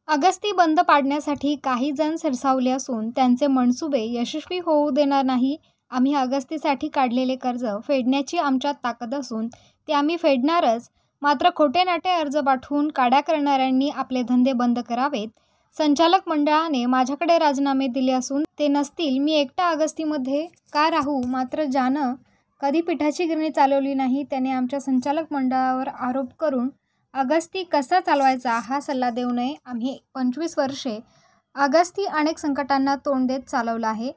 अगस्ती बंद पाडण्यासाठी काही जण सरसावले असून त्यांचे मनसुबे यशस्वी होऊ देणार नाही. आम्ही अगस्तीसाठी काढलेले कर्ज फेडण्याची आमच्यात ताकद असून ते आम्ही फेडणारच. मात्र खोटे-नाटे अर्ज पाठवून काड्या करणाऱ्यांनी आपले धंदे बंद करावेत. संचालक मंडळाने माझ्याकडे राजीनामे दिले असून ते नसतील मी एकटा अगस्तीमध्ये का राहू? मात्र ज्यानं कधी पिठाची गिरणी चालवली नाही त्याने आमच्या संचालक मंडळावर आरोप करून अगस्ती कसा चालवायचा हा सल्ला देऊ नये. आम्ही 25 वर्षे अगस्ती अनेक संकटांना तोंड देत चालवलं आहे.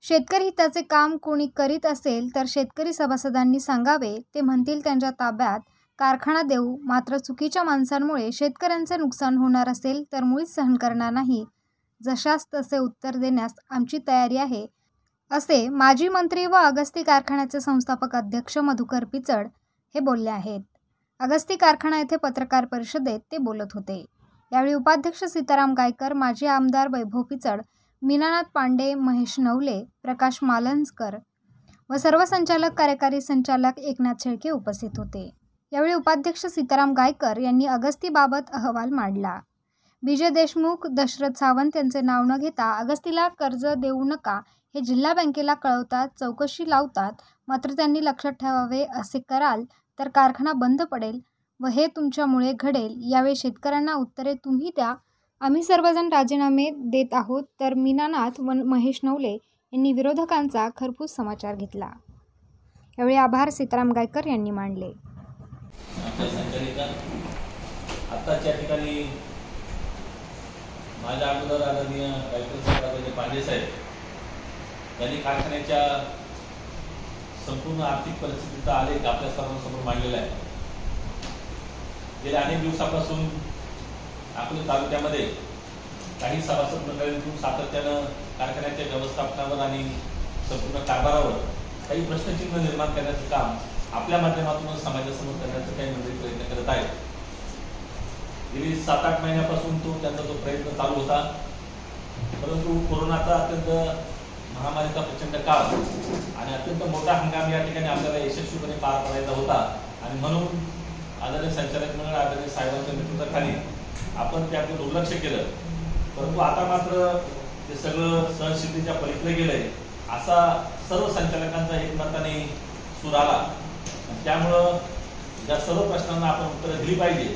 शेतकरी हिताचे काम कोणी करीत असेल तर शेतकरी सभासदांनी सांगावे. ते म्हणतील त्यांच्या ताब्यात कारखाना देऊ. मात्र चुकीच्या माणसांमुळे शेतकऱ्यांचे नुकसान होणार असेल तर मुळीच सहन करणार नाही. जशास तसे उत्तर देण्यास आमची तयारी आहे, असे माजी मंत्री व अगस्ती कारखान्याचे संस्थापक अध्यक्ष मधुकर पिचड हे बोलले आहेत. अगस्ती कारखाना येथे पत्रकार परिषदेत ते बोलत होते. यावेळी उपाध्यक्ष सीताराम गायकर, माजी आमदार वैभव पिचड, मीनानाथ पांडे, महेश नवले, प्रकाश मालंजकर व सर्व संचालक, कार्यकारी संचालक एकनाथ शेळके उपस्थित होते. यावेळी उपाध्यक्ष सीताराम गायकर यांनी अगस्तीबाबत अहवाल मांडला. विजय देशमुख, दशरथ सावंत यांचे नाव न घेता अगस्तीला कर्ज देऊ नका हे जिल्हा बँकेला कळवतात, चौकशी लावतात. मात्र त्यांनी लक्षात ठेवावे, असे कराल तर कारखाना बंद पडेल व हे तुमच्यामुळे घडेल. यावेळी शेतकऱ्यांना उत्तरे तुम्ही द्या. आम्ही सर्वजण राजीनामे देत आहोत. तर मीनानाथ व महेश नवले यांनी विरोधकांचा खरपूस समाचार घेतला. यावेळी आभार सीताराम गायकर यांनी मांडले. आताच्या ठिकाणी माझ्या अगोदर आदरणीय गायकर पांडे साहेब यांनी कारखान्याच्या संपूर्ण आर्थिक परिस्थितीचा आलेख आपल्या सर्वांसमोर मांडलेला आहे. गेल्या अनेक दिवसापासून अकोले तालुक्यामध्ये काही सभासद मंडळींतून सातत्यानं कारखान्याच्या व्यवस्थापनावर आणि संपूर्ण कारभारावर काही प्रश्नचिन्ह निर्माण करण्याचं काम आपल्या माध्यमातून समाजासमोर करण्याचं काही मंडळी प्रयत्न करत आहेत. गेली 7-8 महिन्यापासून त्यांचा तो प्रयत्न चालू होता. परंतु कोरोनाचा अत्यंत महामारीचा प्रचंड काळ आणि अत्यंत मोठा हंगाम या ठिकाणी आपल्याला यशस्वीपणे पार पाडायचा होता आणि म्हणून आदरणीय संचालक मंडळ, आदरणीय साहेबांच्या नेतृत्वाखाली आपण त्याकडे दुर्लक्ष केलं. परंतु आता मात्र ते सगळं सहनशीलतेच्या पलीकडे गेलंय असा सर्व संचालकांचा एकमताने सूर आला. त्यामुळं या सर्व प्रश्नांना आपण उत्तरं दिली पाहिजे.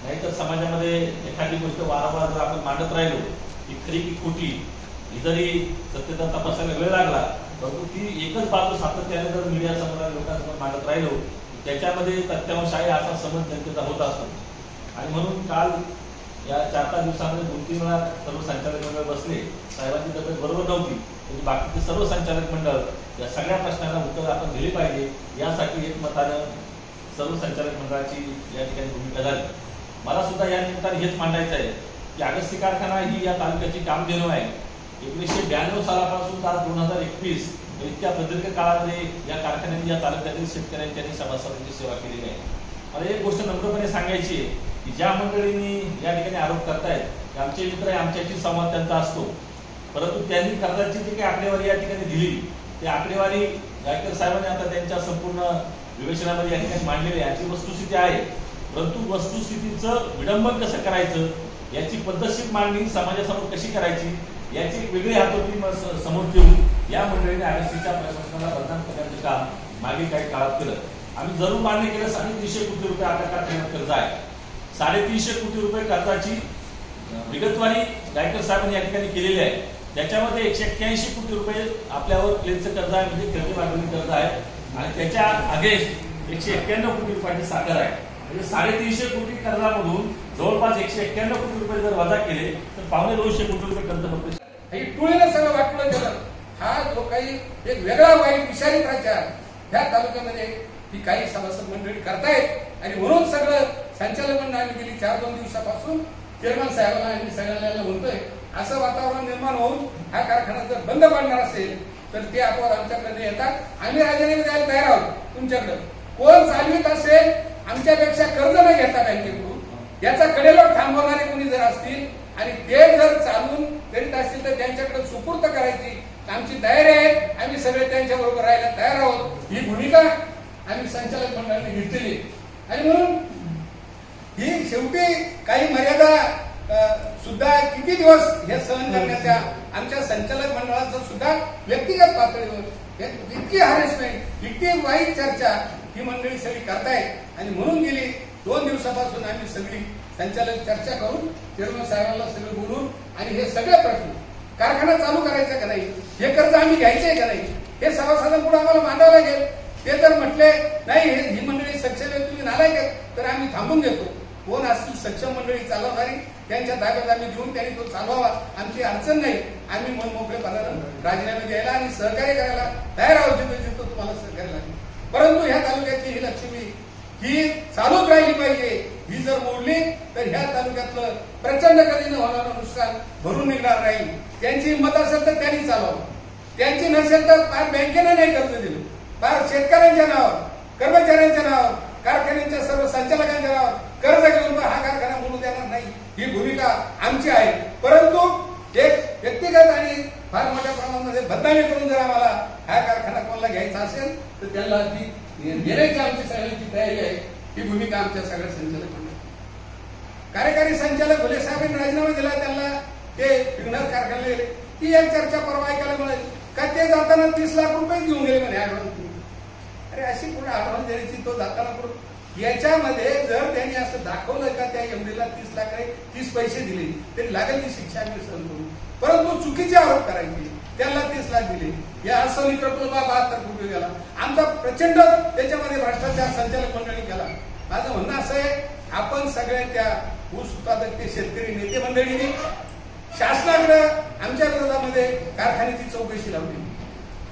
नाहीतर समाजामध्ये एखादी गोष्ट वारंवार जर आपण मांडत राहिलो की खरी की खोटी, जरी सत्यता तपासायला वेळ लागला परंतु ती एकच बाजू सातत्याने जर मीडिया समोर लोकांसमोर मांडत राहिलो त्याच्यामध्ये तथ्यांश आहे असा समज जनतेचा होत असतो. आणि म्हणून काल या 4-5 दिवसामध्ये 2-3 वेळा सर्व संचालक मंडळ बसले. साहेबांची तब्येत बरोबर नव्हती तरी बाकीचे सर्व संचालक मंडळ या सगळ्या प्रश्नांना उत्तर आपण दिले पाहिजे यासाठी एकमतानं सर्व संचालक मंडळाची या ठिकाणी भूमिका झाली. मला सुद्धा या निमित्ताने हेच मांडायचं आहे की अगस्ती कारखाना ही या तालुक्याची कामधेनू आहे. 1992 सालापासून आज 2021 इतक्या प्रदीर्घ काळामध्ये या कारखान्याने या तालुक्यातील शेतकऱ्यांची आणि सभासदांची सेवा केलेली आहे. मला एक गोष्ट नम्रपणे सांगायची आहे की ज्या मंडळींनी या ठिकाणी आरोप करतायत आमचे मित्र आहे, आमच्याशी संवाद त्यांचा असतो, परंतु त्यांनी कर्जाची जी काही आकडेवारी या ठिकाणी दिली ती आकडेवारी गायकर साहेबांनी आता त्यांच्या संपूर्ण विवेचनामध्ये या ठिकाणी मांडलेली आहे. याची वस्तुस्थिती आहे. परंतु वस्तुस्थितीचं विडंबन कसं करायचं, याची पद्धतशीर मांडणी समाजासमोर कशी करायची याची एक वेगळी हातोटी समोर ठेवून या मंडळीने अगस्तीच्या प्रशासनाला बदनाम करण्याचं काम मागील काही काळात केलं. आम्ही जरूर मान्य केलं 350 कोटी रुपये आपल्या कारखान्यात कर्ज आहे. 350 कोटी रुपये कर्जाची विगतवारी गायकर साहेबांनी या ठिकाणी केलेली आहे. त्याच्यामध्ये 181 कोटी रुपये आपल्यावर क्लेमचं कर्ज आहे, म्हणजे कर्ज मागणी कर्ज आहे आणि त्याच्या अगेन्स्ट 191 कोटी रुपयाची साखर आहे. म्हणजे 350 कोटी कर्जामधून जवळपास 191 कोटी रुपये जर वजा केले तर 250 कोटी रुपये कर्ज फक्त टोळीनं सगळं वाटलं गेलं. हा जो काही एक वेगळा वाईट विषारी प्रचार ह्या तालुक्यामध्ये ही काही सभासद मंडळी करतायत आणि म्हणून सगळं संचालक मंडळाने गेली 4-2 दिवसापासून चेअरमन साहेबांना आणि सगळ्यांना म्हणतोय असं वातावरण निर्माण होऊन हा कारखाना जर बंद पाडणार असेल तर ते आपोआप आमच्याकडे येतात. आम्ही राजीनामे द्यायला तयार आहोत तुमच्याकडे. कोण चालवित असेल आमच्यापेक्षा कर्ज न घेता बँकेकडून याचा कडेलोट थांबवणारे कोणी जर असतील आणि ते जर चालून करीत असतील तर त्यांच्याकडे सुपूर्त करायची आमची तयारी आहे. आम्ही सगळे त्यांच्या बरोबर राहायला तयार आहोत. ही भूमिका आम्ही संचालक मंडळाने घेतलेली आणि म्हणून ही शेवटी काही मर्यादा सुद्धा किती दिवस हे सहन करण्याच्या आमच्या संचालक मंडळाचं सुद्धा व्यक्तिगत पातळीवर इतकी हॅरेसमेंट, इतकी वाईट चर्चा ही मंडळी सगळी करतायत. आणि म्हणून गेली 2 दिवसापासून आम्ही सगळी संचालक चर्चा करून चेअरमन साहेबांना सगळं बोलून आणि हे सगळे प्रश्न, कारखाना चालू करायचा का नाही, हे कर्ज आम्ही घ्यायचंय का नाही, हे सभासदांपुढे आम्हाला मांडावं लागेल. ते जर म्हटले नाही ही मंडळी सक्षम आहे, तुम्ही नालायक आहेत, तर आम्ही थांबून देतो. कोण असतील सक्षम मंडळी चालवणारी त्यांच्या ताब्यात आम्ही देऊन त्यांनी तो चालवावा, आमची अडचण नाही. आम्ही मन मोकळेपणानं राजीनामे द्यायला आणि सहकार्य करायला तयार आहोत, जिथं तुम्हाला सहकार्य लागेल. परंतु ह्या तालुक्यातली ही लक्ष्मी ही चालूच राहिली पाहिजे. ही जर मोडली तर ह्या तालुक्यातलं प्रचंड गतीनं होणारं नुकसान भरून निघणार नाही. त्यांची हिंमत असेल तर त्यांनी चालवावं, त्यांची नसेल तर फार बँकेनं नाही कर्ज दिलं, फार शेतकऱ्यांच्या नावावर, कर्मचाऱ्यांच्या नावावर, कारखान्यांच्या सर्व संचालकांच्या नावावर कर्ज घेऊन हा कारखाना मोडू देणार नाही, ही भूमिका आमची आहे. परंतु एक व्यक्तिगत आणि फार मोठ्या प्रमाणामध्ये बदनामी करून जर आम्हाला हा कारखाना कोणाला घ्यायचा असेल तर त्यांना ती घेण्याची आमची सगळ्यांची तयारी आहे. ही भूमिका आमच्या सगळ्या संचालक मंडळ, कार्यकारी संचालक भुले साहेबांनी राजीनामा दिला, त्यांना ते पिंगणार कारखान्याला गेले. ती एक चर्चा परवा ऐकायला मिळाली का ते जाताना 30 लाख रुपये घेऊन गेले म्हणे ऍडव्हान्स. अरे अशी कुठे ऍडव्हान्स द्यायची, तो जाताना कुठं. याच्यामध्ये जर त्यांनी असं दाखवलं का त्या एमडीला 30 लाख 30 पैसे दिले तरी लागेल ती शिक्षा आम्ही सहन करू, परंतु चुकीचे आरोप करायचे, त्यांना 30 लाख दिले, या असं प्रकल्प 72 कोटी गेला. आमचा प्रचंड त्याच्यामध्ये भ्रष्टाचार संचालक मंडळी केला. माझं म्हणणं असं आहे, आपण सगळ्या त्या ऊस उत्पादक ते शेतकरी नेते मंडळींनी शासनाकडे आमच्या विरोधामध्ये कारखान्याची चौकशी लावली.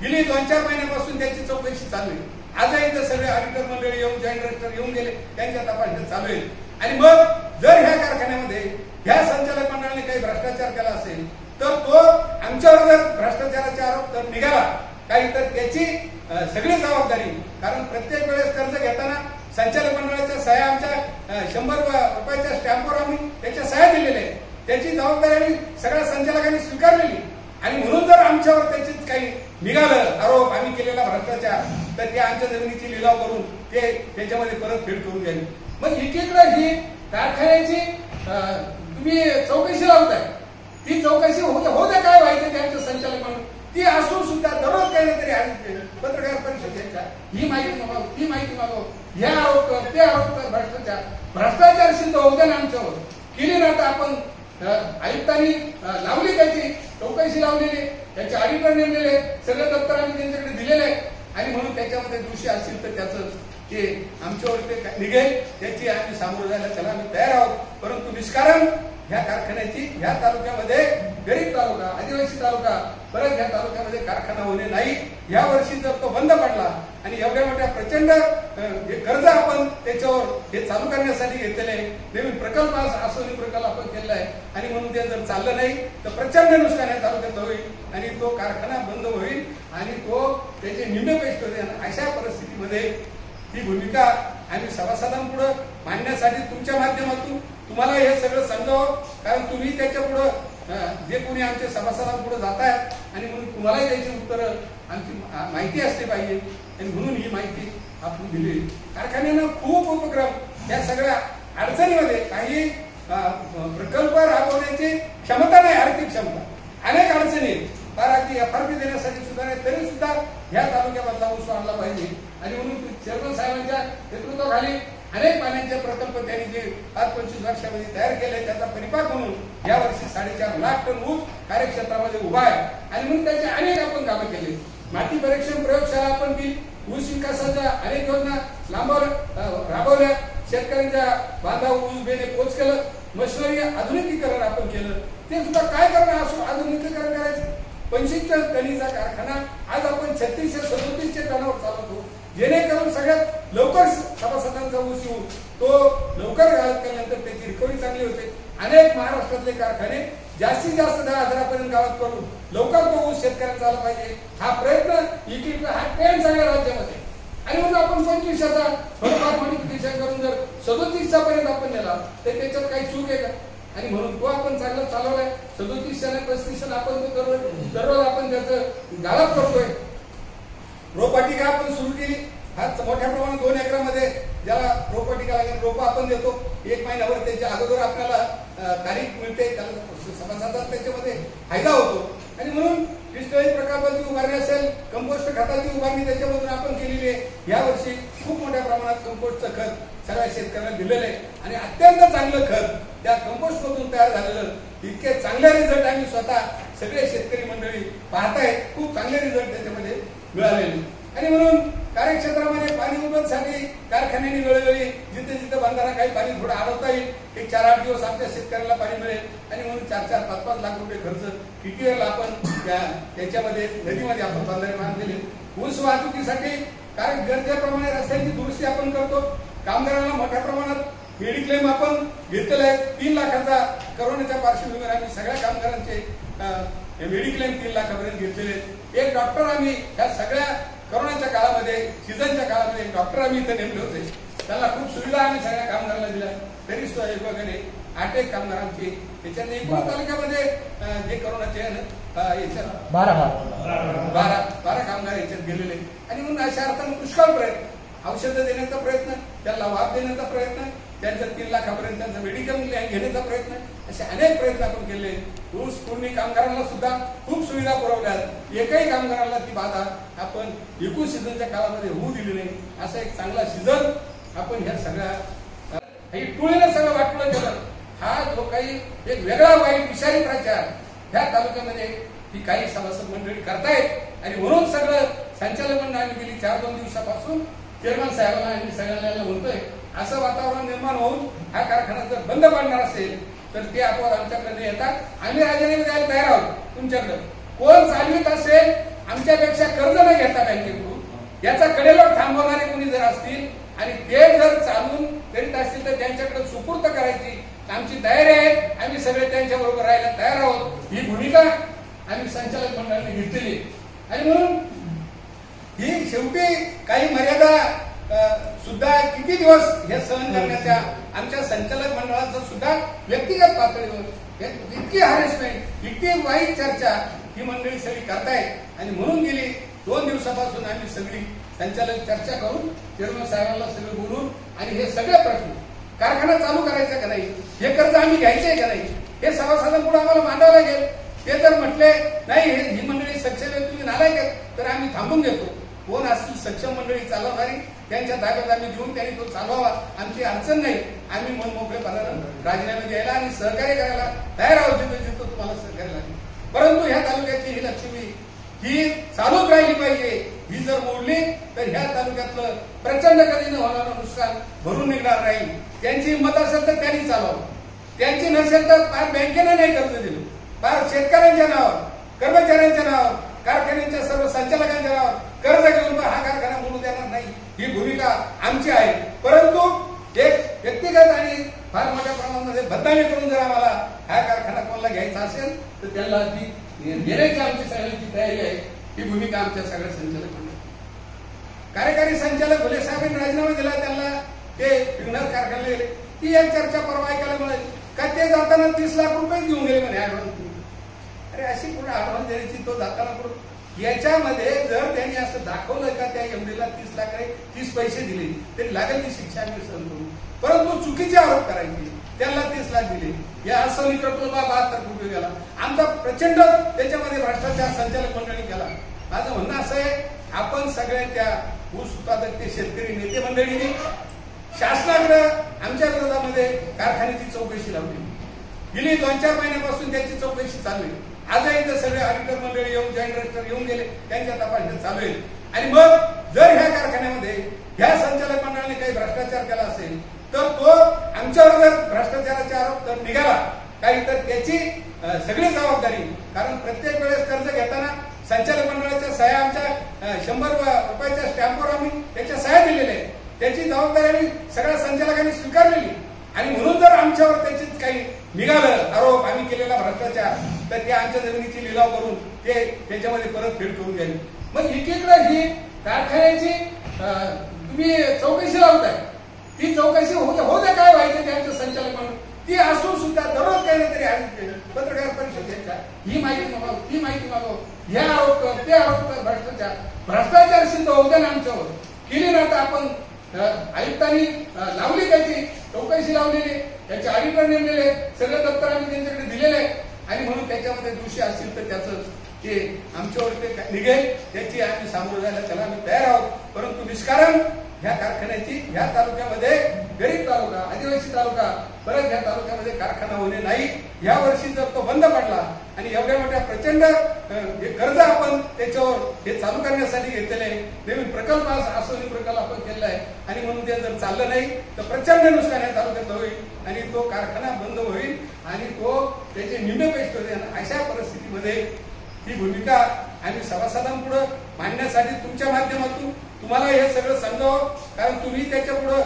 गेली 2-4 महिन्यापासून त्याची चौकशी चालू आहे. आजही इथं सगळे ऑडिटर मंडळी येऊन, जॉईंट डायरेक्टर येऊन गेले, त्यांच्या तपासण्या चालू आहे. आणि मग जर ह्या कारखान्यामध्ये ह्या संचालक मंडळाने काही भ्रष्टाचार केला असेल तर तो आमच्यावर जर भ्रष्टाचाराचे आरोप तर निघाला काही तर त्याची सगळी जबाबदारी. कारण प्रत्येक वेळेस कर्ज घेताना संचालक मंडळाच्या सह्या आमच्या 100 रुपयाच्या स्टॅम्पवर आम्ही त्याच्या सह्या दिलेल्या आहेत. त्याची जबाबदारी आम्ही सगळ्या संचालकांनी स्वीकारलेली. आणि म्हणून जर आमच्यावर त्याची काही निघालं आरोप, आम्ही केलेला भ्रष्टाचार, तर ते आमच्या जमिनीची लिलाव करून ते त्याच्यामध्ये परतफेड करून घ्यावी. मग एकीकडे ही कारखान्याची तुम्ही चौकशी लावताय, ती चौकशी होऊ द्या, काय व्हायचं त्यांचं संचालक म्हणून ती असून सुद्धा दररोज काही ना तरी पत्रकार परिषदेच्या ही माहिती मागव, ती माहिती मागव, हे आरोप कर, ते आरोप कर, भ्रष्टाचार सिद्ध होऊ द्या ना आमच्यावर. केली ना तर आपण आयुक्तांनी लावली, त्याची चौकशी लावलेली, त्याचे ऑडिटर नेमलेले, सगळे दप्तर आम्ही त्यांच्याकडे दिलेले आहे. आणि म्हणून त्याच्यामध्ये दोषी असतील तर त्याचं ते आमच्यावर ते निघेल, त्याची आम्ही सामोरं जायला त्याला आम्ही तयार आहोत. परंतु निष्कारण ह्या कारखान्याची ह्या तालुक्यामध्ये, गरीब तालुका, आदिवासी तालुका, परत ह्या तालुक्यामध्ये कारखाना होणे नाही. या वर्षी जर तो बंद पडला आणि एवढ्या मोठ्या प्रचंड कर्ज आपण त्याच्यावर हे चालू करण्यासाठी घेतलेले नवीन प्रकल्प, आसोनी प्रकल्प आपण केलेला आहे, आणि म्हणून ते जर चाललं नाही तर प्रचंड नुकसान या तालुक्यात होईल आणि तो कारखाना बंद होईल आणि तो त्याचे निम्मे पैसे होते. अशा परिस्थितीमध्ये ही भूमिका आम्ही सभासदांपुढे मांडण्यासाठी तुमच्या माध्यमातून तुम्हाला हे सगळं समजावं. कारण तुम्ही त्याच्या पुढं जे कोणी आमच्या सभासदांपुढे जात आहेत आणि म्हणून तुम्हालाही त्याची उत्तरं आमची माहिती असली पाहिजे. आणि म्हणून ही माहिती आपण दिली. कारखान्यानं खूप उपक्रम या सगळ्या अडचणीमध्ये, काही प्रकल्प राबवण्याची क्षमता नाही, आर्थिक क्षमता, अनेक अडचणी, फार अगदी FRP देण्यासाठी सुद्धा नाही, तरी सुद्धा ह्या तालुक्यामधला ऊस आणला पाहिजे. आणि म्हणून चेअरमन साहेबांच्या नेतृत्वाखाली अनेक पाण्याचे प्रकल्प त्यांनी जे 25 वर्षामध्ये तयार केले, त्याचा परिपाक म्हणून यावर्षी 4.5 लाख टन ऊस कार्यक्षेत्रामध्ये उभा आहे. आणि म्हणून त्याचे अनेक आपण कामं केली. माती परीक्षण प्रयोगशाळा आपण केली, ऊस विकासाच्या अनेक योजना राबवल्या, शेतकऱ्यांच्या बांधावर ऊस बेने पोच केलं, मशिनरी आधुनिकीकरण आपण केलं. ते सुद्धा काय करणं, असं आधुनिकीकरण करायचं. 25 टनीचा कारखाना आज आपण 3637 टनावर चालवतो, जेणेकरून सगळ्यात लवकर सभासदांचा ऊस येऊन तो लवकर गाळप केल्यानंतर त्याची रिकव्हरी चांगली होते. अनेक महाराष्ट्रातले कारखाने जास्तीत जास्त 10,000 गाळप करून लवकर तो ऊस शेतकऱ्यांचा आला पाहिजे, हा प्रयत्न हा ट्रेंड सगळ्या राज्यामध्ये. आणि म्हणून आपण 25चा थोडंफार मॉडिफिकेशन करून जर 37चा पर्यंत आपण नेला तर त्याच्यात काही चूक आहे का? आणि म्हणून तो आपण चांगला चालवलाय. 37 35 आपण तो दररोज आपण त्याचं गाळप करतोय. रोपवाटिका आपण सुरू केली, हा मोठ्या प्रमाणात 2 एकरामध्ये ज्याला रोपवाटिका लागेल रोपं आपण देतो. 1 महिन्यावर त्याच्या अगोदर आपल्याला तारीख मिळते, त्याला सभासदांचा त्याच्यामध्ये फायदा होतो. आणि म्हणून डिस्टलेज प्रकल्पाची उभारणी असेल, कंपोस्ट खताची उभारणी त्याच्यामधून आपण केलेली आहे. यावर्षी खूप मोठ्या प्रमाणात कंपोस्टचं खत सगळ्या शेतकऱ्यांना दिलेलं आहे आणि अत्यंत चांगलं खत त्या कंपोस्ट मधून तयार झालेलं. इतके चांगले रिझल्ट आम्ही स्वतः सगळे शेतकरी मंडळी पाहतायत. खूप चांगले रिझल्ट त्याच्यामध्ये मिळालेले. आणि म्हणून कार्यक्षेत्रामध्ये पाणी उपलब्धसाठी कारखान्यांनी वेळोवेळी जिथे जिथे बांधताना काही पाणी थोडं अडवता येईल, एक 4-8 दिवस आमच्या शेतकऱ्याला पाणी मिळेल. आणि म्हणून 4-4, 5-5 लाख रुपये खर्च कितीला आपण त्याच्यामध्ये नदीमध्ये आपण बांधायला बांधलेले. ऊस वाहतुकीसाठी कारण गरजेप्रमाणे रस्त्यांची दुरुस्ती आपण करतो. कामगारांना मोठ्या प्रमाणात मेडिक्लेम आपण घेतलेला आहे. 3 लाखाचा कोरोनाच्या पार्श्वभूमीवर आम्ही सगळ्या कामगारांचे मेडिक्लेम 3 लाखापर्यंत घेतलेले. एक डॉक्टर आम्ही ह्या सगळ्या कोरोनाच्या काळामध्ये, सीझनच्या काळामध्ये एक डॉक्टर आम्ही इथे नेमले होते. त्याला खूप सुविधा आम्ही सगळ्या कामगारांना दिल्या. तरी सुद्धा विभागाने 8 कामगारांची त्याच्याने एकूण तालुक्यामध्ये जे कोरोनाचे याच्यात 12 कामगार याच्यात गेलेले. आणि म्हणून अशा अर्थाने पुष्कळ प्रयत्न, औषधं देण्याचा प्रयत्न, त्यांना वाफ देण्याचा प्रयत्न, त्यांच्या 3 लाखापर्यंत त्यांचा मेडिकल घेण्याचा प्रयत्न, असे अनेक प्रयत्न आपण केले. ऊस तोडणी कामगारांना सुद्धा खूप सुविधा पुरवल्यात. एकही कामगारांना ती बाधा आपण एकूण सीझनच्या काळामध्ये होऊ दिली नाही. असा एक चांगला सीझन आपण ह्या सगळ्या टोळीनं सगळं वाटलं गेलं. हा जो काही एक वेगळा वाईट विषारी प्रचार ह्या तालुक्यामध्ये ही काही सभासद मंडळी करतायत. आणि म्हणून सगळं संचालक मंडळ आम्ही गेली 4-2 दिवसापासून चेअरमन साहेबांना आणि सगळ्यांना म्हणतोय, असं वातावरण निर्माण होऊन हा कारखाना जर बंद पाडणार असेल तर ते आपण आमच्याकडे येतात. आम्ही राजीनामे द्यायला तयार आहोत तुमच्याकडे. कोण चालवित असेल आमच्यापेक्षा कर्ज न घेता बँकेकडून, याचा कडेलोट थांबवणारे कोणी जर असतील आणि ते जर चालून करीत असतील तर त्यांच्याकडे सुपूर्त करायची आमची तयारी आहे. आम्ही सगळे त्यांच्या बरोबर राहायला तयार आहोत. ही भूमिका आम्ही संचालक मंडळाने घेतलेली. आणि म्हणून ही शेवटी काही मर्यादा सुद्धा किती दिवस हे सहन करण्याच्या आमच्या संचालक मंडळाचं सुद्धा व्यक्तिगत पातळीवर इतकी हॅरेसमेंट, इतकी वाईट चर्चा ही मंडळी सगळी करतायत. आणि म्हणून गेली 2 दिवसापासून आम्ही सगळी संचालक चर्चा करून चेअरमन साहेबांना सगळं बोलून आणि हे सगळे प्रश्न, कारखाना चालू करायचा का नाही, हे कर्ज आम्ही घ्यायचंय का नाही, हे सभासदांपुढे आम्हाला मांडावं लागेल. ते जर म्हटले नाही ही मंडळी सक्षम आहे, तुम्ही नालायक आहेत, तर आम्ही थांबून घेतो. कोण असतील सक्षम मंडळी चालवणारी त्यांच्या ताब्यात आम्ही देऊन त्यांनी तो चालवावा. आमची अडचण नाही. आम्ही मन मोकळेपणानं राजीनामे द्यायला आणि सहकार्य करायला तयार आहोत जिथं तुम्हाला सहकार्य लागेल. परंतु ह्या तालुक्याची ही लक्ष्मी ही चालूच राहिली पाहिजे. ही जर मोडली तर ह्या तालुक्यातलं प्रचंड गतीनं होणारं नुकसान भरून निघणार नाही. त्यांची हिंमत असेल तर त्यांनी चालवावं. त्यांची नसेल तर फार बँकेनं नाही कर्ज दिलं, फार शेतकऱ्यांच्या नावावर, कर्मचाऱ्यांच्या नावावर, कारखान्यांच्या सर्व संचालकांच्या नावावर कर्ज घेऊन हा कारखाना मोडू देणार नाही. ही भूमिका आमची आहे. परंतु एक व्यक्तिगत आणि फार मोठ्या प्रमाणामध्ये बदनामी करून जर आम्हाला हा कारखाना कोणाला घ्यायचा असेल तर त्याला ती घेण्याची आमची सगळ्यांची तयारी आहे. ही भूमिका आमच्या सगळ्या संचालक मंडळ, कार्यकारी संचालक भोले साहेबांनी राजीनामा दिला, त्यांना ते विघ्नर कारखान्याला गेले. ती एक चर्चा परवा ऐकायला मिळेल का ते जाताना 30 लाख रुपये घेऊन गेले म्हणे ऍडव्हान्स. अरे अशी कुठे ऍडव्हान्स द्यायची, तो जाताना कुठं. याच्यामध्ये जर त्यांनी असं दाखवलं का त्या एमडीला 30 लाख 30 पैसे दिले तरी लागेल ती शिक्षा आम्ही सहन करू. परंतु चुकीचे आरोप करायचे, त्यांना 30 लाख दिले, या असं 72 कोटी गेला. आमचा प्रचंड त्याच्यामध्ये भ्रष्टाचार संचालक मंडळी केला. माझं म्हणणं असं आहे, आपण सगळ्या त्या ऊस उत्पादक ते शेतकरी नेते मंडळींनी शासनाकडे आमच्या विरोधामध्ये कारखान्याची चौकशी लावली. गेली 2-4 महिन्यापासून त्याची चौकशी चालू आहे. आजही इथं सगळे ऑडिटर मंडळी येऊन, जॉईंट डायरेक्टर येऊन गेले, त्यांच्या तपासण्या चालू आहे. आणि मग जर ह्या कारखान्यामध्ये ह्या संचालक मंडळाने काही भ्रष्टाचार केला असेल तर तो आमच्यावर जर भ्रष्टाचाराचा आरोप तर निघाला काही तर त्याची सगळी जबाबदारी. कारण प्रत्येक वेळेस कर्ज घेताना संचालक मंडळाच्या सह्या आमच्या 100 रुपयाच्या स्टॅम्पवर आम्ही त्याच्या सह्या दिलेल्या आहेत. त्याची जबाबदारी आम्ही सगळ्या संचालकांनी स्वीकारलेली. आणि म्हणून जर आमच्यावर त्याची काही निघालं आरोप, आम्ही केलेला भ्रष्टाचार, तर ते आमच्या जमिनीची लिलाव करून ते त्याच्यामध्ये परत फेड करून घ्यावी. मग एकीकडे ही कारखान्याची तुम्ही चौकशी लावताय, ती चौकशी होते काय व्हायचं त्यांचं संचालक म्हणून ती असून सुद्धा दररोज काही ना तरी पत्रकार परिषदेच्या ही माहिती मागव, ती माहिती मागव, हे आरोप कर, ते आरोप कर, भ्रष्टाचार सिद्ध होऊ द्या ना आमच्यावर. केली ना तर आपण आयुक्तांनी लावली त्याची चौकशी लावलेली, त्याचे ऑडिटर नेमलेले, सगळे दप्तर आम्ही त्यांच्याकडे दिलेले आहे. आणि म्हणून त्याच्यामध्ये दोषी असतील तर त्याचं ते आमच्यावर ते निघेल, त्याची आम्ही सामोरं जायला त्याला आम्ही तयार आहोत. परंतु निष्कारण ह्या कारखान्याची ह्या तालुक्यामध्ये, गरीब तालुका, आदिवासी तालुका, परत ह्या तालुक्यामध्ये कारखाना होणे नाही. या वर्षी जर तो बंद पडला आणि एवढ्या मोठ्या प्रचंड कर्ज आपण त्याच्यावर हे चालू करण्यासाठी घेतलेले आहे, नवीन प्रकल्प आसोनी प्रकल्प आपण केलेला आहे, आणि म्हणून ते जर चाललं नाही तर प्रचंड नुकसान या तालुक्यात होईल आणि तो कारखाना बंद होईल आणि तो त्याचे निम्मे पैसे होईल. अशा परिस्थितीमध्ये ही भूमिका आम्ही सभासदांपुढे मांडण्यासाठी तुमच्या माध्यमातून तुम्हाला हे सगळं समजावं, कारण तुम्ही त्याच्या पुढं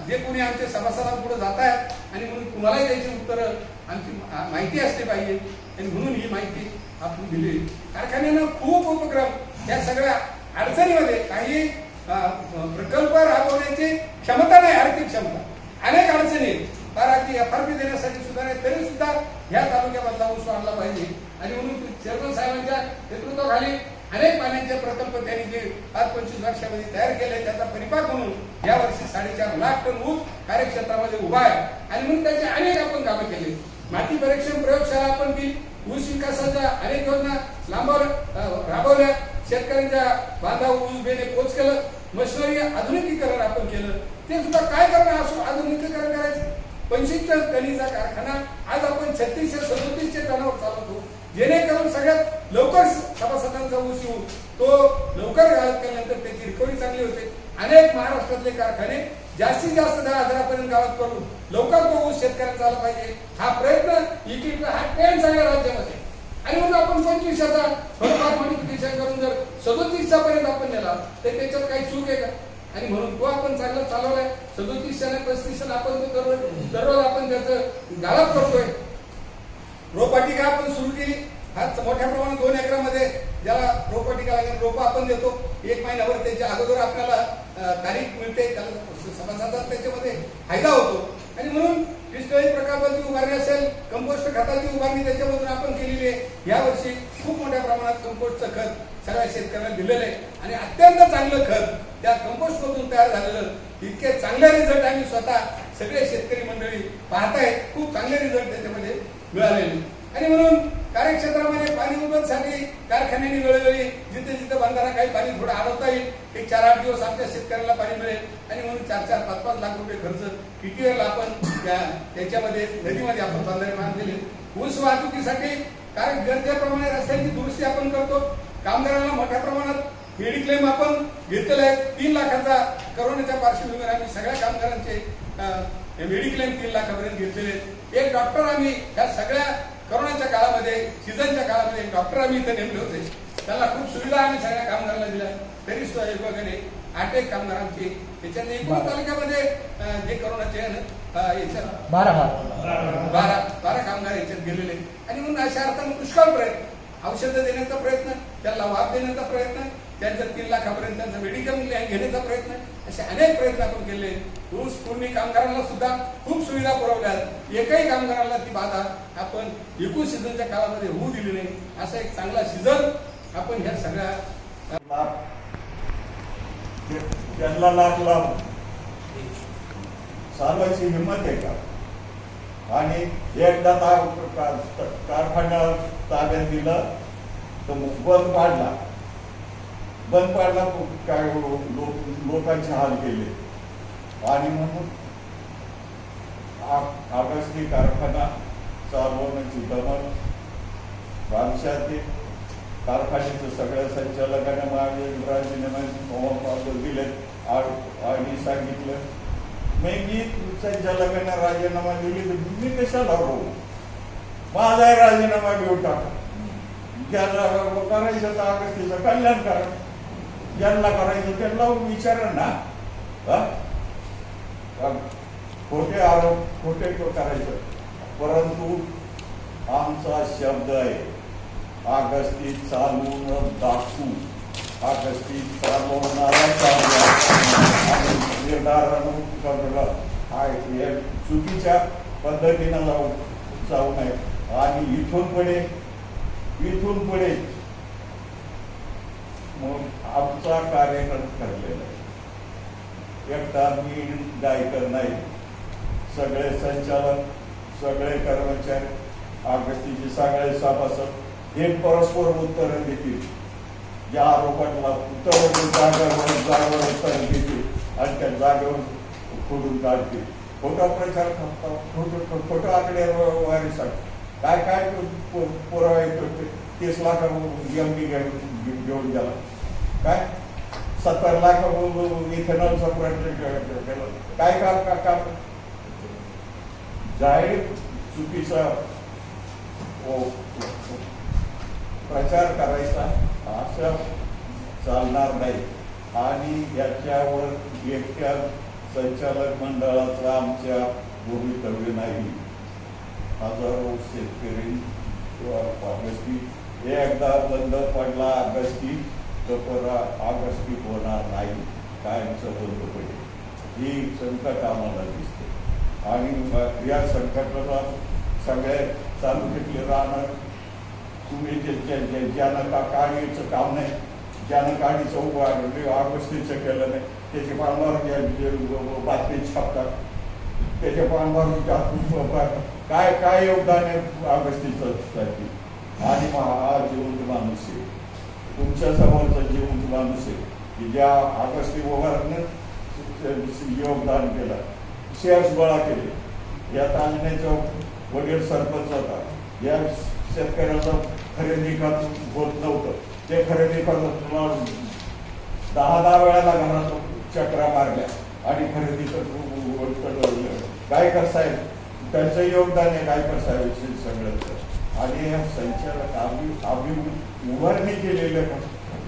जे कोणी आमच्या सभासदांपुढे जात आहेत आणि म्हणून तुम्हालाही त्याची उत्तरं आमची माहिती असली पाहिजे, आणि म्हणून ही माहिती आपण दिली. कारखान्यानं खूप उपक्रम या सगळ्या अडचणीमध्ये, काही प्रकल्प राबवण्याची क्षमता नाही, आर्थिक क्षमता, अनेक अडचणी फार अगदी FRP देण्यासाठी सुद्धा नाही, तरी सुद्धा ह्या तालुक्यामधला ऊस वाढला पाहिजे. आणि म्हणून चेअरमन साहेबांच्या नेतृत्वाखाली अनेक पाण्याचे प्रकल्प त्यांनी जे 25 वर्षामध्ये तयार केले, त्याचा परिपाक म्हणून या वर्षी 4.5 लाख टन ऊस कार्यक्षेत्रामध्ये उभा आहे. आणि म्हणून त्याचे अनेक आपण कामं केली. माती परीक्षण प्रयोगशाळा आपण केली, ऊस विकासाच्या अनेक योजना राबवल्या, शेतकऱ्यांच्या बांधावर ऊस बेने पोच केलं, मशिनरी आधुनिकीकरण आपण केलं. ते सुद्धा काय करणं, असं आधुनिकीकरण करायचं. 25 टनीचा कारखाना आज आपण 3637 टनावर चालवतो, जेणेकरून सगळ्यात लवकर सभासदांचा ऊस येऊन तो लवकर गाळप केल्यानंतर त्याची रिकव्हरी चांगली होते. अनेक महाराष्ट्रातले कारखाने जास्तीत जास्त 10,000 गावात करून लवकर तो ऊस शेतकऱ्यांचा आला पाहिजे, हा प्रयत्न इकडे हा ट्रेंड सगळ्या राज्यामध्ये. आणि म्हणून आपण 25चा थोडंफार मॉडिफिकेशन करून जर 37चा पर्यंत आपण नेला तर त्याच्यात काही चूक आहे का? आणि म्हणून तो आपण चांगला चालवलाय. 37 आणि 35 आपण दररोज आपण त्याचं गाळप करतोय. रोपवाटिका आपण सुरू केली, आज मोठ्या प्रमाणात 2 एकरामध्ये ज्याला रोपवाटिका लागेल रोप आपण देतो. 1 महिन्यावर त्याच्या अगोदर आपल्याला तारीख मिळते, त्याला सभासदांचा त्याच्यामध्ये फायदा होतो. आणि म्हणून क्रिस्टलाईन प्रकल्पाची उभारणी असेल, कंपोस्ट खताची उभारणी त्याच्यामधून आपण केलेली आहे. यावर्षी खूप मोठ्या प्रमाणात कंपोस्टचं खत सगळ्या शेतकऱ्यांना दिलेलं आहे आणि अत्यंत चांगलं खत त्या कंपोस्ट मधून तयार झालेलं, इतके चांगले रिझल्ट आम्ही स्वतः सगळे शेतकरी मंडळी पाहतायत, खूप चांगले रिझल्ट त्याच्यामध्ये मिळालेले. आणि म्हणून कार्यक्षेत्रामध्ये पाणी उपलब्धसाठी कारखान्यांनी वेळोवेळी जिथे जिथे बंधारा काही पाणी थोडं अडवता येईल, 1-4-8 दिवस आमच्या शेतकऱ्याला पाणी मिळेल. आणि म्हणून 4-4, 5-5 लाख रुपये खर्च किती वेळेला आपण त्याच्यामध्ये नदीमध्ये आपण बंधारे बांधलेले. ऊस वाहतुकीसाठी कारण गरजेप्रमाणे रस्त्यांची दुरुस्ती आपण करतो. कामगारांना मोठ्या प्रमाणात मेडिक्लेम आपण घेतलेला आहे. 3 लाखाचा कोरोनाच्या पार्श्वभूमीवर आम्ही सगळ्या कामगारांचे मेडिक्लेम 3 लाखापर्यंत घेतलेले आहेत. एक डॉक्टर आम्ही ह्या सगळ्या कोरोनाच्या काळामध्ये, सीझनच्या काळामध्ये एक डॉक्टर आम्ही इथे नेमले होते. त्याला खूप सुविधा आम्ही सगळ्या कामगारांना दिल्या. तरी सुद्धा विभागाने 8 कामगारांची त्याच्यात एकूण तालुक्यामध्ये जे कोरोनाचे 12 कामगार याच्यात गेलेले. आणि म्हणून अशा अर्थानं पुष्कळ प्रयत्न, औषधं देण्याचा प्रयत्न, त्यांना वाफ देण्याचा प्रयत्न, त्यांच्या 3 लाखापर्यंत त्यांचा मेडिकल घेण्याचा प्रयत्न, असे अनेक प्रयत्न आपण केले. ऊस तोडणी कामगारांना सुद्धा खूप सुविधा पुरवल्यात. एकही कामगारांना ती बाधा आपण एकूण सीझनच्या काळामध्ये होऊ दिली नाही. असा एक चांगला सीझन आपण ह्या सगळ्या त्यांना लाख चालवायची हिंमत आहे का? आणि एकदा कारखाना ताब्यात दिलं तर बंद पाडला काय लोकांचे हाल केले. आणि म्हणून आगस्ती कारखाना चालवण्याची दमन रामशाती कारखान्याच्या सगळ्या संचालकांना माझे राजीनामे दिले आणि सांगितलं मी संचालकांना राजीनामा दिली तर मी कशाला राहू, माझा राजीनामा घेऊन टाका. ज्यांना करायचं तर आगस्तीचं कल्याण करा, ज्यांना करायचं त्यांना विचारा ना. खोटे आरोप खोटे करायचं. परंतु आमचा शब्द आहे आगस्ती चालवून दाखवू, आगस्ती चालवणारा निर्धारानं चुकीच्या पद्धतीनं जाऊ नये. आणि इथून पुढे मग आमचा कार्यक्रम ठरलेला आहे. एकटा मी गायकर नाही, सगळे संचालक, सगळे कर्मचारी, ऑगस्टीचे सगळे सभासद हे परस्पर उत्तरं देतील. या आरोपांना जागेवर उत्तर देतील आणि त्या जागेवर खोडून काढतील. खोटा प्रचार खोटं आकडेवारी सांग काय काय पुरावा येतो 30 लाख एमडी घेऊन गेला, काय 70 लाख इथेनॉलचा प्रोजेक्ट केला, काय काम जाहीर चुकीचा प्रचार करायचा असं चालणार नाही. आणि याच्यावर एकट्या संचालक मंडळाचं आमच्या भूमितव्य नाही. हजारो शेतकरी ऑगस्टी एकदा बंद पडला ऑगस्टी तर ऑगस्टी होणार नाही, कायमचं बंद पडेल. ही संकट आम्हाला दिसते आणि या संकटाला सगळे तालुक्यातले राहणार तुम्ही ज्यानं काढीचं काम नाही, ज्यानं काढीचं ऑगस्टीचं केलं नाही त्याच्या पानावर बातमी छापतात, त्याच्या पानावर काय काय योगदान आहे ऑगस्टीचं. आणि हा जिवंत माणूस आहे, तुमच्या समोरचा जिवंत माणूस आहे की ज्या ऑगस्टी वगैरे योगदान केलं, शेअर्स गोळा केले. या तालुक्याचा वडील सरपंच होता, या शेतकऱ्याचं खरेदी खत होत नव्हतं, ते खरेदी खत 10 वेळाला घरात चक्रा मारल्या आणि खरेदी गायकर साहेब त्यांचं योगदान आहे. गायकर साहेब सगळं आणि संचालक उभारणी केलेलं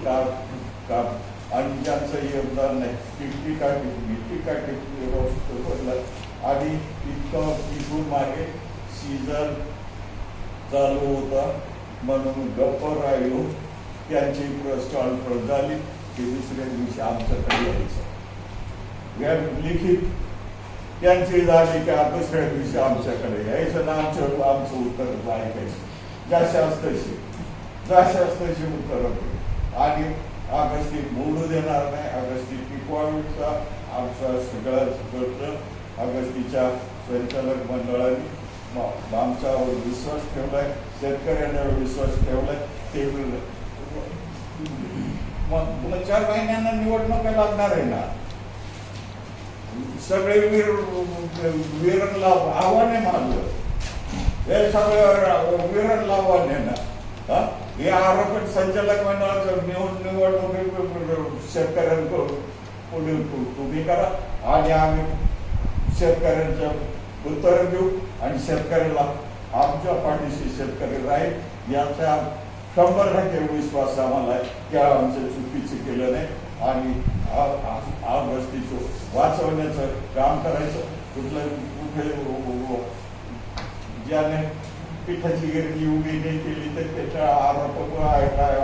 काम आणि ज्यांचं योगदान नाही टिकाटी आणि इतकं तिथून मागे सीझन चालू होता म्हणून गप्प राहिलो. त्यांची प्रेस कॉन्फरन्स झाली की दुसऱ्या दिवशी आमच्याकडे यायचं, लिखित त्यांची झाली की दुसऱ्या दिवशी आमच्याकडे यायचं ना आमचं उत्तर ऐकायचं. जास्त तशी उत्तर होते आणि ऑगस्टी मोडू देणार नाही, ऑगस्टी टिकवावीचा आमचा सगळं ऑगस्टीच्या संचालक मंडळाने आमच्यावर विश्वास ठेवलाय, शेतकऱ्यांवर विश्वास ठेवलाय. ते मग 4 महिन्यांना निवडणुका लागणार आहे ना. सगळे वीरांना आव्हान आहे माझं, हे सगळं वीरांना आव्हान आहे ना. हे आरोप संचालक मंडळाचं निवडणूक शेतकऱ्यांकडून तुम्ही करा आणि आम्ही शेतकऱ्यांचं उत्तर देऊ आणि शेतकऱ्याला आमच्या पाठीशी शेतकरी राहील याचा 100% विश्वास आम्हाला आहे की आमचं चुकीचं केलं नाही. आणि ऑगस्टीचं वाचवण्याचं काम करायचं. कुठे ज्याने पिठाची गिरणी उभी नाही केली तर त्याच्या आरोप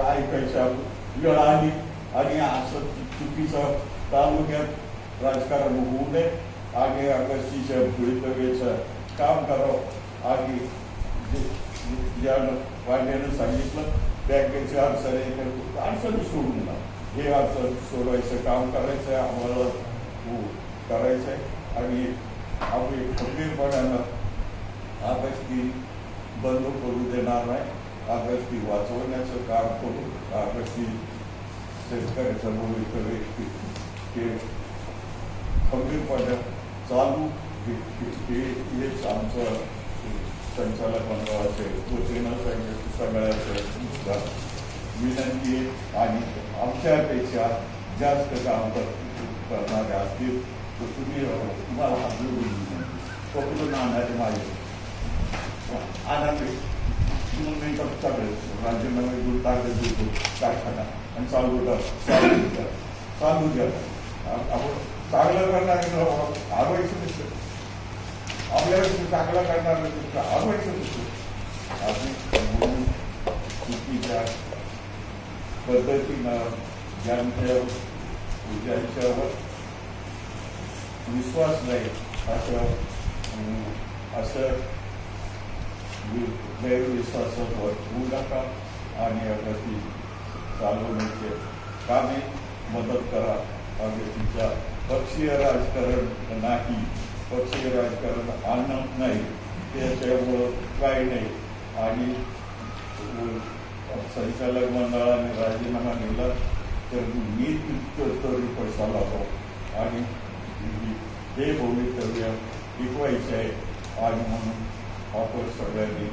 ऐकायच्या वेळ आली आणि असं चुकीचं तालुक्यात राजकारण होऊ नये आणि ऑगस्टीच्या भूमिकेचं काम करावं. आणि ज्या पांड्यानं सांगितलं बँकेची अडचणी सोडून ना, हे अडचण सोडवायचं काम करायचं आहे आम्हाला करायचं आहे. आणि आम्ही खंबीरपणानं ऑगस्टी बंद करू देणार नाही, ऑगस्टी वाचवण्याचं काम करू. ऑगस्टी शेतकऱ्याचं भूमिका ते खंबीरपणे चालू हेच आमचं संचालक मंडळाचे वतीनं सगळ्याचं विनंती आहे. आणि आमच्यापेक्षा जास्त काम करणारे असतील तर तुम्हाला हात जोडून विनंती, पकडून आणणारे माझे आणावे म्हणून सगळे राजीनामे दूर ताकद देतो कारखाना आणि चालू द्या. आपण चांगलं करणारे आवायचं नसतं, आपल्याला चांगलं करणारं आवायचं नसतं. आपण चुकीच्या पद्धतीनं ज्यांच्यावर विश्वास नाही असं गैरविश्वासावर होऊ नका आणि ऑगस्टी चालवण्याचे कामे मदत करा. ऑगस्टीच्या पक्षीय राजकारण नाही पक्षी राजकारण आणत नाही, त्याच्यामुळं काही नाही. आणि संचालक मंडळाने राजीनामा दिला तर मी तितकं तरी पैसा लावतो आणि हे भवितव्य टिकवायचे आहे. आणि म्हणून आपण सगळ्यांनी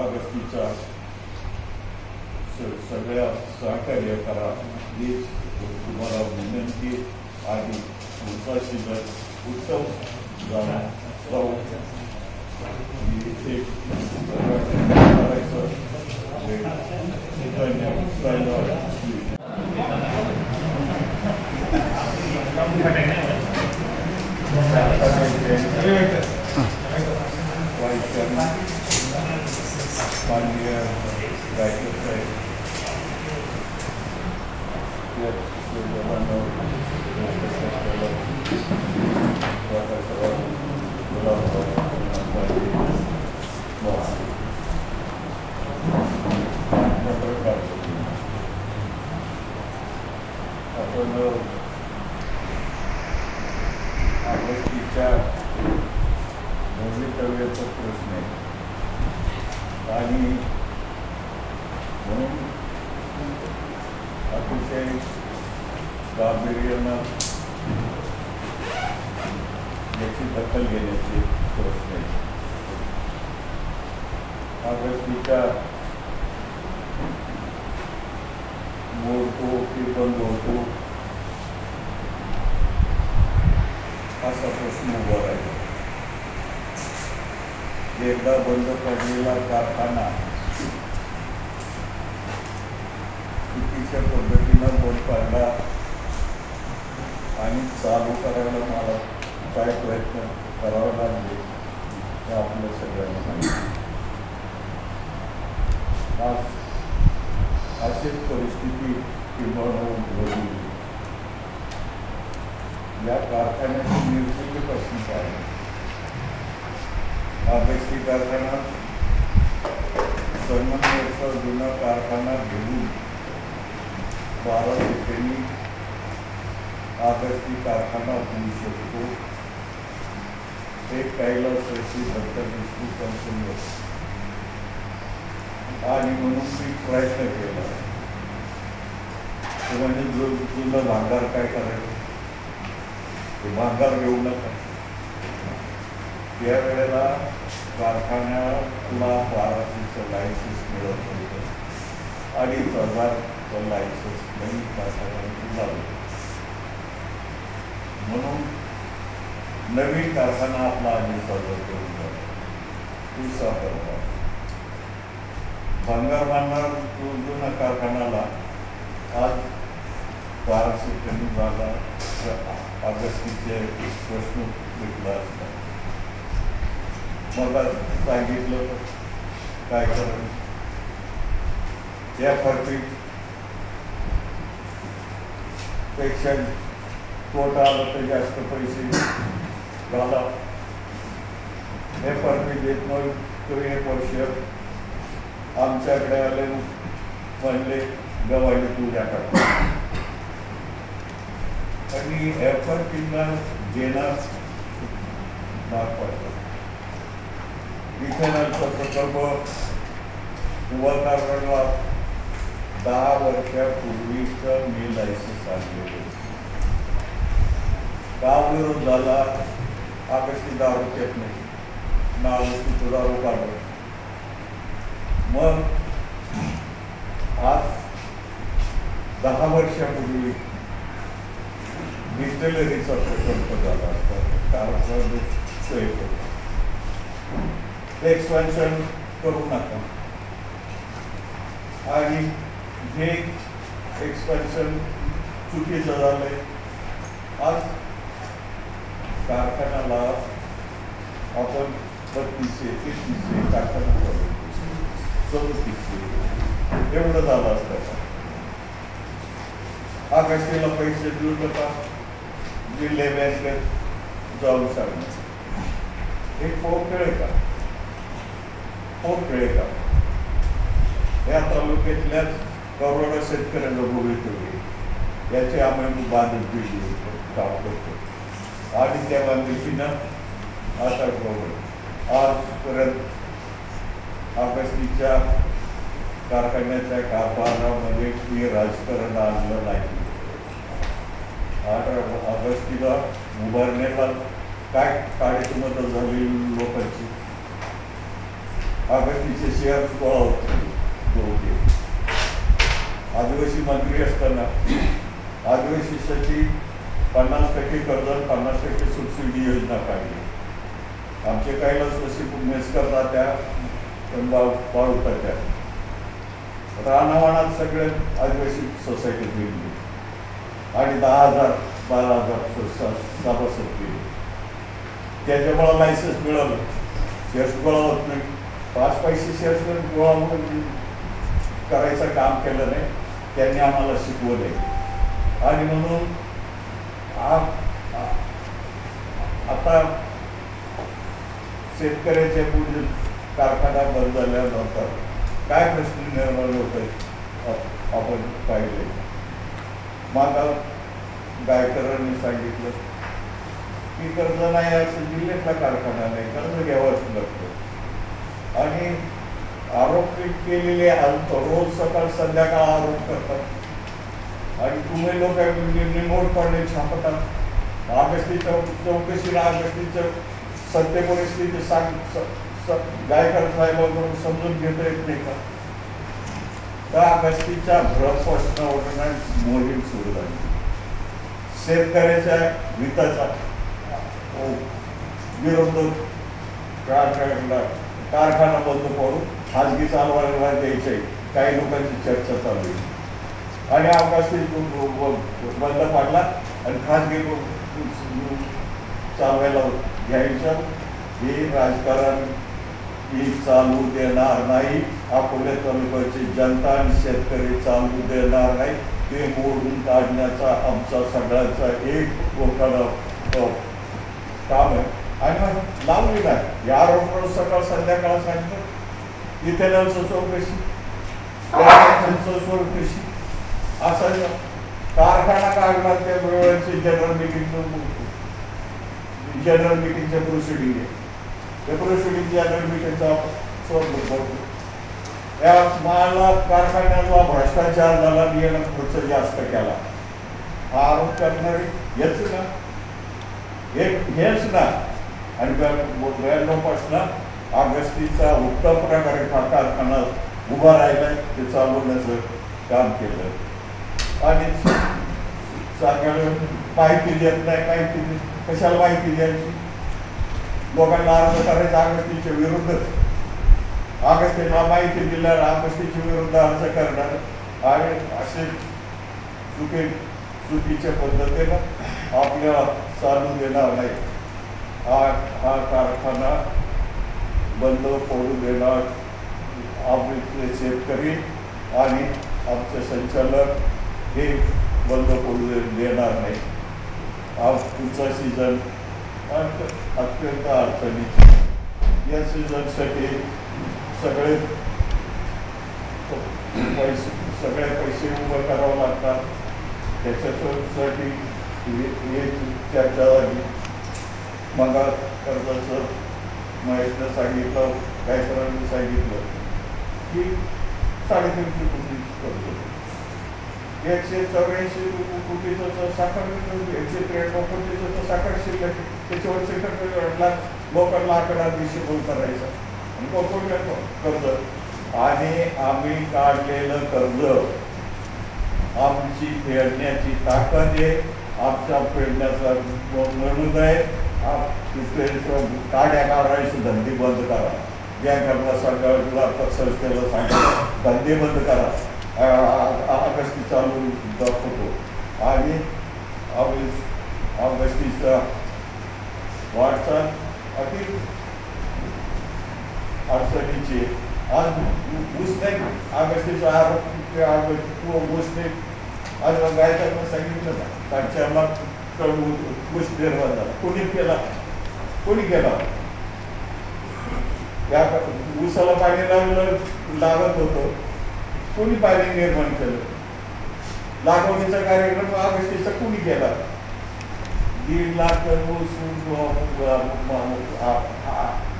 ऑगस्टीचा सगळ्या सहकार्य करा हीच तुम्हाला विनंती. आणि पुढचा सीझन उत्तम जाऊ इथे करायचं. धन्यवाद. माननीय गायकर साहेब, आपण ऑगस्टीच्या भवितव्याचा प्रश्न आहे आणि म्हणून अतिशय गांभीर्यानं याची दखल घेण्याचे प्रश्न आहे. ऑगस्टीच्या मोडतो की बंद होतो असा प्रश्न उभा राहिला. एकदा बंद पडलेला कारखाना चुकीच्या पद्धतीनं बंद पडला आणि चालू करायला मला काय प्रयत्न करावे लागले हे आपल्या सगळ्यांना माहिती. आज अशीच परिस्थिती किंबहुना उद्भवली. या कारखान्याची निर्मितीपासून काय ऑगस्टी कारखाना संगमनेरचा जुना कारखाना घेऊन 12 रुपयांनी ऑगस्टी कारखाना होऊ शकतो हे कैलास दत्त देशमुखांचं मत. आणि म्हणून मी प्रयत्न केला म्हणजे जुनं भांगार काय करायचं ते भांगार घेऊ नका. त्यावेळेला कारखान्याला 1200चं लायसन्स मिळत होतं. 2500 लायसन्स नवीन कारखान्याची झालं. म्हणून नवीन कारखाना आपला आम्ही सादर करून दुसरा करतात. भांगार बांधणार जुन्या कारखान्याला आज 1200 कमी झाला तर ऑगस्टीचे प्रश्न भेटला असता. मला सांगितलं काय करायचं या फरकी पेक्षा तोटा आलं तर जास्त पैसे घाला. हे फरकी देत नाही तर 1 वर्ष आमच्याकडे आले म्हणले गवाही तुझ्याकडे आणि एफआरपीला देणार भाग पडतो. इथेनॉलचा प्रकल्प उभा करण्याला 10 वर्षापूर्वीचं मी लायसन्स आणलेले. का विरोध झाला? ऑगस्टी दारू घेत नाही ना ऑगस्टी दारू काढलं. मग आज 10 वर्षापूर्वी डिस्टिलरीचा प्रकल्प झाला असता. कारखाना एक्सपेन्शन करू नका आणि हे एक्सपेन्शन चुकीचं झालंय. आज कारखान्याला आपण 3200 3300 कारखाना करू 3700 एवढं झालं असतं. ऑगस्टीला पैसे देऊ नका जिल्हे बँकेत जाऊ सांगणार. हे पोकळे का? पोकळे का? या तालुक्यातल्याच करोडो शेतकऱ्यांना भूमिका याची आम्ही बांधत दिली काम करतो. आणि त्या बांधिलकीनं आता आजपर्यंत ऑगस्टीच्या कारखान्याच्या कारभारामध्ये हे राजकारण आणलं नाही. 8 ऑगस्टला उभारण्याला काय कार्यक्षमता झाली लोकांची. ऑगस्टीचे शेअर गोळा होते. आदिवासी मंत्री असताना आदिवासीसाठी 50% कर्ज 50% सबसिडी योजना काढली. आमचे कैलास नशीब मेसकर त्या त्या रानावानात सगळे आदिवासी सोसायटी दिली आणि 10,000 12,000 सभासद केले. त्याच्यामुळे लायसन्स मिळालं. शेअर्स गोळा होत नाही. 5 पैसे शेअर्स गोळा करायचं काम केलं नाही. त्यांनी आम्हाला शिकवले आणि म्हणून आता शेतकऱ्याच्या पुढे कारखाना बंद झाल्यानंतर काय प्रश्न निर्माण होत आहेत आपण पाहिले. मागा गायकरांनी सांगितलं की कर्ज नाही असं जिल्ह्यातला कारखाना नाही, कर्ज घ्यावंच लागतं. आणि आरोप केलेले रोज सकाळ संध्याकाळ आरोप करतात आणि तुम्ही लोक रिमोट पडले छापतात. ऑगस्टीच्या चौकशीला ऑगस्टीचं सत्य परिस्थिती गायकर साहेबांकडून समजून घेता येत नाही का? त्या ऑगस्टीच्या भ्रमपासून उठण्याची मोहीम सुरू झाली. शेतकऱ्याच्या हिताचा विरोध कारखाना बंद करून खाजगी चालवायला द्यायचे काही लोकांची चर्चा चालू आहे आणि ऑगस्टी बंद पाडला आणि खाजगी चालवायला घ्यायचं. हे राजकारण ही चालू देणार नाही. अकोले तालुक्याची जनता आणि शेतकरी चालू देणार नाही. ते मोडून काढण्याचा आमचा सगळ्यांचा एक मोठं काम आहे आणि मग लावलेला आहे. या आरोप सकाळ संध्याकाळ सांगतो इथे चौकशी चौकशी असं कारखाना काढणार त्या वेळेची जनरल मीटिंगच्या प्रोसिडिंग आहे. त्या प्रोसिडिंग जनरल मीटिंगचा या मला कारखान्याला भ्रष्टाचार झाला, नियम खर्च जास्त केला हा आरोप करणारे हेच ना. आणि 92 पासून ऑगस्टीचा उत्तम प्रकारे हा कारखाना उभा राहिलाय. ते चालवण्याचं काम केलं आणि सगळ्या माहिती देत नाही. माहिती कशाला माहिती द्यायची? लोकांना अर्ज करायचा ऑगस्टीच्या विरुद्ध. ऑगस्टीला माहिती दिल्यावर ऑगस्टीच्या विरुद्ध अर्ज करणार आणि असे चुकीच्या पद्धतीनं आपल्याला चालू देणार नाही. हा कारखाना बंद पडू देणार आपले शेतकरी आणि आमचे संचालक हे बंद पडू देणार नाही. हा पुढचा सीझन अत्यंत अडचणीचा. या सीझनसाठी सगळे पैसे उभं करावं लागतात. त्याच्यासाठी चर्चा झाली. मग कर्जाचं महेशनं सांगितलं, गायकरांनी सांगितलं की 350 कोटी कर्ज, 184 कोटीचं साखर, 193 कोटीचं साखर शिल्लक. त्याच्यावर लोकांना आकडा दिशेबोल करायचा आणि कर्ज. आणि आम्ही काढलेलं कर्ज आमची फेडण्याची ताकद आहे. आमच्या फेडण्याचा नमूद आहे. काड्या काढायचे धंदे बंद करा. बँकांना सगळ्या संस्थेला सांगितलं धंदे बंद करा. ऑगस्टी चालू दाखवतो आणि ऑगस्टीचा वाटचाल अति अडचणीची. आज ऊस नाही. ऑगस्टीचा आरोप ऊस नाही. आज गायकांना सांगितलं ना त्यांच्या ऊस निर्माण झाला. कोणी केला? या ऊसाला पाणी लागत होतं. कोणी पाणी निर्माण केलं? लागवडीचा कार्यक्रम ऑगस्टीचा कोणी केला? 1.5 लाख टन ऊस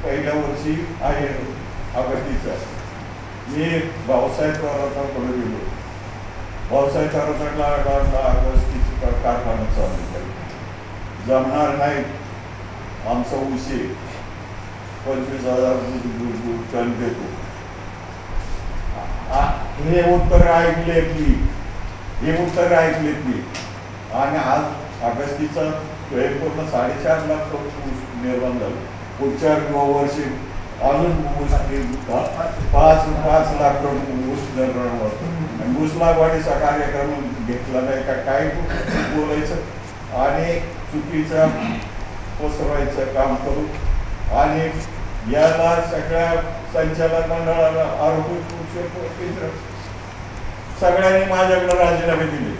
पहिल्या वर्षी आहे ऑगस्टीचा. मी भाऊसाहेब थोरातांकडे गेलो. भाऊसाहेब थोरातांना ऑगस्टीची कारखाना चालू केला. जमणार नाही, आमचा ऊस 25,000 टन देतो. हे उत्तर ऐकलेत मी आणि आज ऑगस्टीचा पूर्ण 4.5 लाख टन ऊस निर्माण झालं. पुढच्या वर्षी अजून ऊस 5 लाख टन ऊस निर्माण होतो. आणि ऊस लागवडीचा कार्यक्रम घेतला नाही का काय बोलायचं आणि चुकीचं पसरवायचं काम करू आणि याला सगळ्या संचालक मंडळाला आरोपी सगळ्यांनी माझ्याकडे राजीनामे दिले.